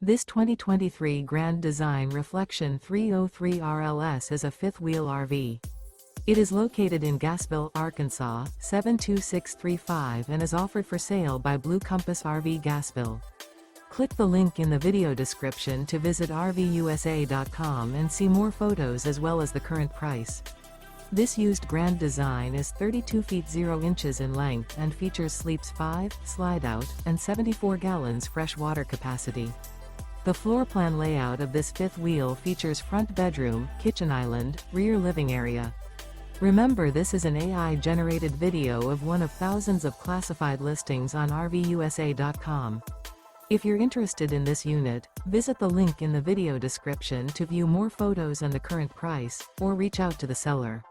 This 2023 Grand Design Reflection 303 RLS is a fifth-wheel RV. It is located in Gassville, Arkansas, 72635 and is offered for sale by Blue Compass RV Gassville. Click the link in the video description to visit RVUSA.com and see more photos as well as the current price. This used Grand Design is 32 feet 0 inches in length and features sleeps 5, Slideout, and 74 gallons fresh water capacity. The floor plan layout of this fifth wheel features front bedroom, kitchen island, rear living area. Remember, this is an AI-generated video of one of thousands of classified listings on RVUSA.com. If you're interested in this unit, visit the link in the video description to view more photos and the current price, or reach out to the seller.